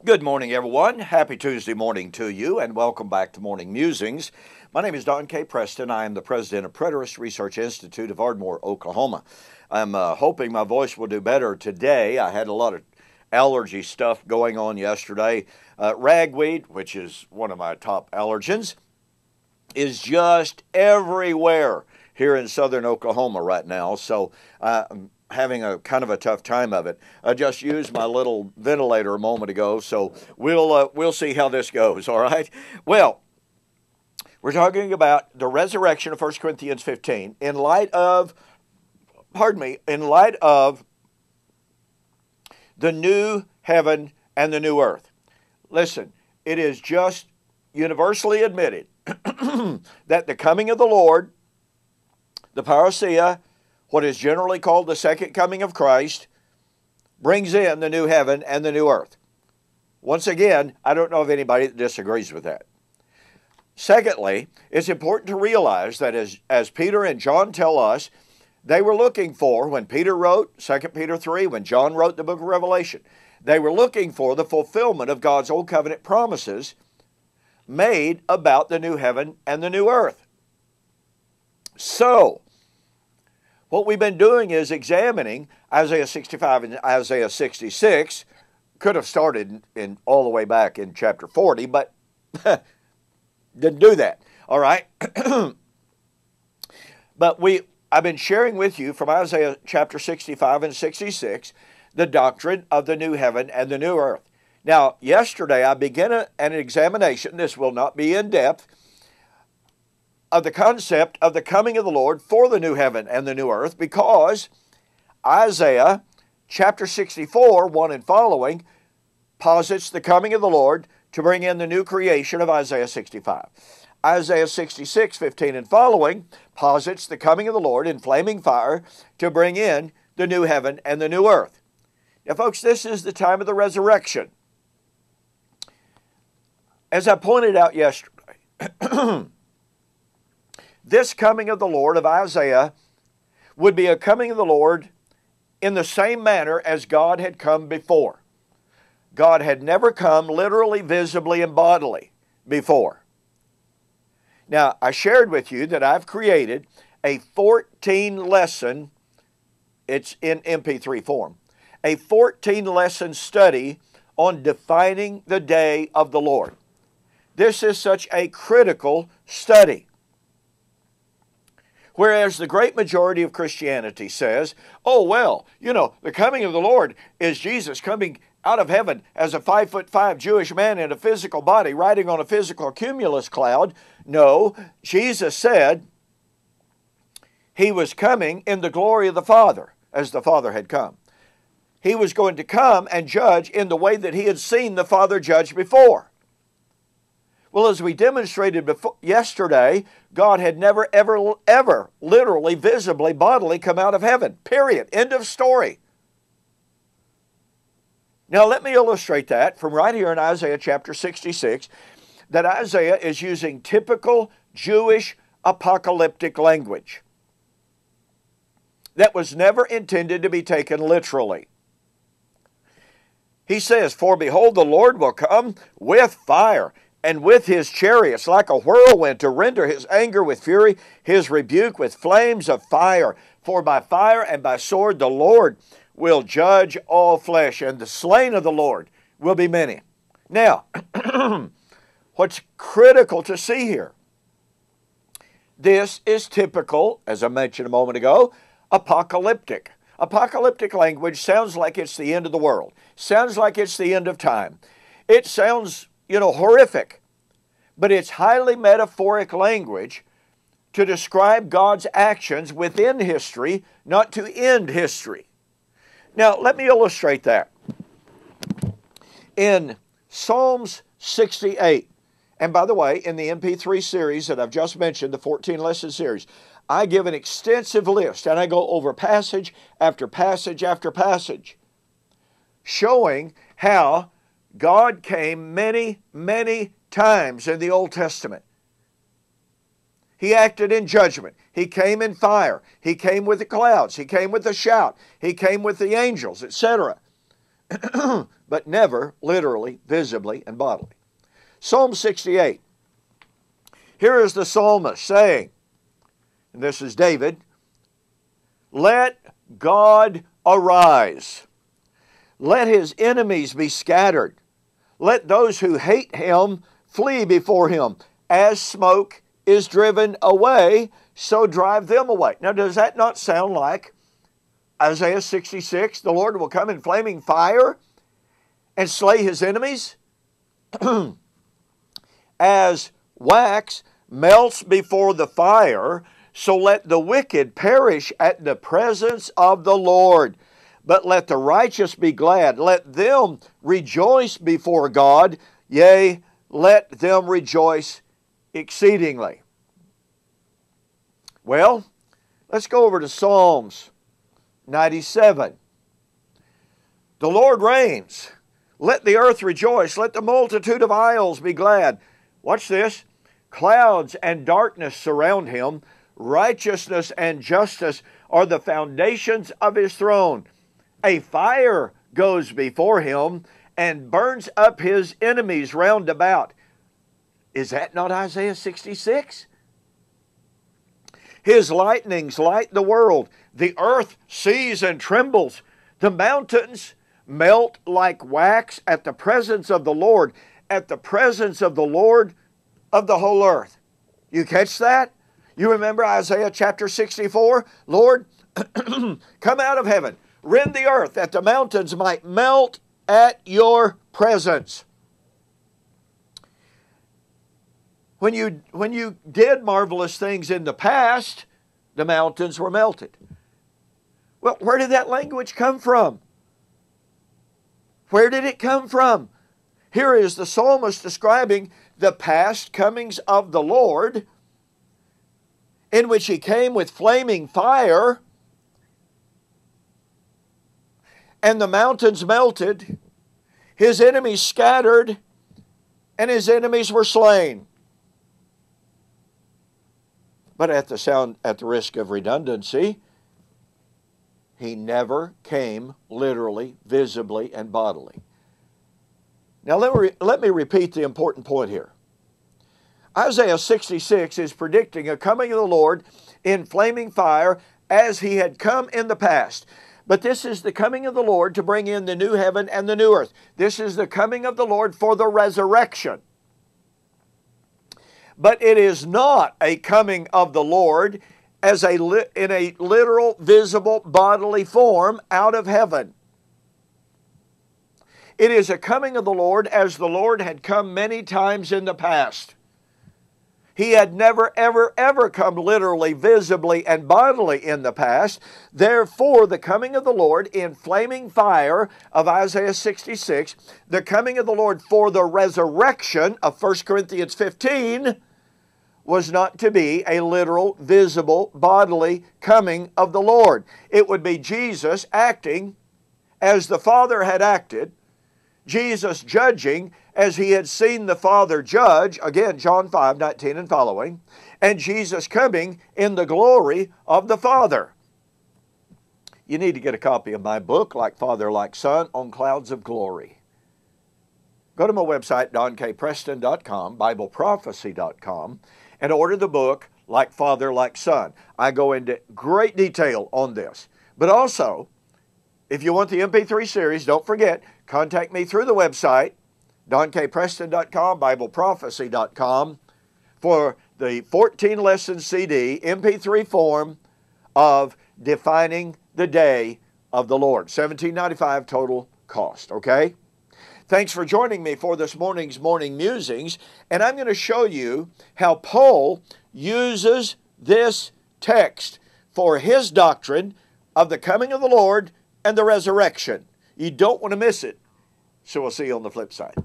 Good morning, everyone. Happy Tuesday morning to you, and welcome back to Morning Musings. My name is Don K. Preston. I am the president of Preterist Research Institute of Ardmore, Oklahoma. I'm hoping my voice will do better today. I had a lot of allergy stuff going on yesterday. Ragweed, which is one of my top allergens, is just everywhere here in southern Oklahoma right now. So I'm having a kind of a tough time of it. I just used my little ventilator a moment ago, so we'll see how this goes, all right? Well, we're talking about the resurrection of 1 Corinthians 15 in light of the new heaven and the new earth. Listen, it is just universally admitted that the coming of the Lord, the parousia, what is generally called the second coming of Christ, brings in the new heaven and the new earth. Once again, I don't know of anybody that disagrees with that. Secondly, it's important to realize that as Peter and John tell us, they were looking for, when Peter wrote 2 Peter 3, when John wrote the book of Revelation, they were looking for the fulfillment of God's old covenant promises made about the new heaven and the new earth. So, what we've been doing is examining Isaiah 65 and Isaiah 66. Could have started in all the way back in chapter 40, but didn't do that. All right? But I've been sharing with you from Isaiah chapter 65 and 66 the doctrine of the new heaven and the new earth. Now, yesterday I began an examination, this will not be in depth, of the concept of the coming of the Lord for the new heaven and the new earth, because Isaiah chapter 64, 1 and following, posits the coming of the Lord to bring in the new creation of Isaiah 65. Isaiah 66, 15 and following, posits the coming of the Lord in flaming fire to bring in the new heaven and the new earth. Now, folks, this is the time of the resurrection. As I pointed out yesterday, this coming of the Lord of Isaiah would be a coming of the Lord in the same manner as God had come before. God had never come literally, visibly, and bodily before. Now, I shared with you that I've created a 14-lesson, it's in MP3 form, a 14-lesson study on defining the day of the Lord. This is such a critical study. Whereas the great majority of Christianity says, oh, well, the coming of the Lord is Jesus coming out of heaven as a 5'5" Jewish man in a physical body riding on a physical cumulus cloud. No, Jesus said he was coming in the glory of the Father, as the Father had come. He was going to come and judge in the way that he had seen the Father judge before. Well, as we demonstrated yesterday, God had never, ever, literally, visibly, bodily come out of heaven. Period. End of story. Now, let me illustrate that from right here in Isaiah chapter 66, that Isaiah is using typical Jewish apocalyptic language that was never intended to be taken literally. He says, "For behold, the Lord will come with fire, and with his chariots like a whirlwind, to render his anger with fury, his rebuke with flames of fire. For by fire and by sword the Lord will judge all flesh, and the slain of the Lord will be many." Now, what's critical to see here, this is typical, as I mentioned a moment ago, apocalyptic. Apocalyptic language sounds like it's the end of the world. Sounds like it's the end of time. It sounds horrific. But it's highly metaphoric language to describe God's actions within history, not to end history. Now, let me illustrate that. In Psalms 68, and by the way, in the MP3 series that I've just mentioned, the 14-lesson series, I give an extensive list, and I go over passage after passage after passage, showing how God came many, many times in the Old Testament. He acted in judgment. He came in fire. He came with the clouds. He came with a shout. He came with the angels, etc. but never literally, visibly, and bodily. Psalm 68. Here is the psalmist saying, and this is David, "Let God arise. Let his enemies be scattered. Let those who hate him flee before him. As smoke is driven away, so drive them away." Now, does that not sound like Isaiah 66? The Lord will come in flaming fire and slay his enemies. As wax melts before the fire, so let the wicked perish at the presence of the Lord. But let the righteous be glad. Let them rejoice before God. Yea, let them rejoice exceedingly. Well, let's go over to Psalms 97. The Lord reigns. Let the earth rejoice. Let the multitude of isles be glad. Watch this. Clouds and darkness surround him. Righteousness and justice are the foundations of his throne. A fire goes before him and burns up his enemies round about. Is that not Isaiah 66? His lightnings light the world. The earth sees and trembles. The mountains melt like wax at the presence of the Lord, at the presence of the Lord of the whole earth. You catch that? You remember Isaiah chapter 64? Lord, come out of heaven. Rend the earth that the mountains might melt at your presence. When you did marvelous things in the past, the mountains were melted. Well, where did that language come from? Where did it come from? Here is the psalmist describing the past comings of the Lord, in which he came with flaming fire, and the mountains melted, his enemies scattered, and his enemies were slain. But at the risk of redundancy, he never came literally, visibly, and bodily. Now let me repeat the important point here. Isaiah 66 is predicting a coming of the Lord in flaming fire as he had come in the past. But this is the coming of the Lord to bring in the new heaven and the new earth. This is the coming of the Lord for the resurrection. But it is not a coming of the Lord as in a literal, visible, bodily form out of heaven. It is a coming of the Lord as the Lord had come many times in the past. He had never, ever, ever come literally, visibly, and bodily in the past. Therefore, the coming of the Lord in flaming fire of Isaiah 66, the coming of the Lord for the resurrection of 1 Corinthians 15, was not to be a literal, visible, bodily coming of the Lord. It would be Jesus acting as the Father had acted, Jesus judging as he had seen the Father judge, again, John 5:19 and following, and Jesus coming in the glory of the Father. You need to get a copy of my book, Like Father, Like Son, on Clouds of Glory. Go to my website, donkpreston.com, BibleProphecy.com, and order the book, Like Father, Like Son. I go into great detail on this. But also, if you want the MP3 series, don't forget, contact me through the website, donkpreston.com, BibleProphecy.com, for the 14-lesson CD, MP3 form of Defining the Day of the Lord. $17.95 total cost, okay? Thanks for joining me for this morning's Morning Musings, and I'm going to show you how Paul uses this text for his doctrine of the coming of the Lord and the resurrection. You don't want to miss it. So we'll see you on the flip side.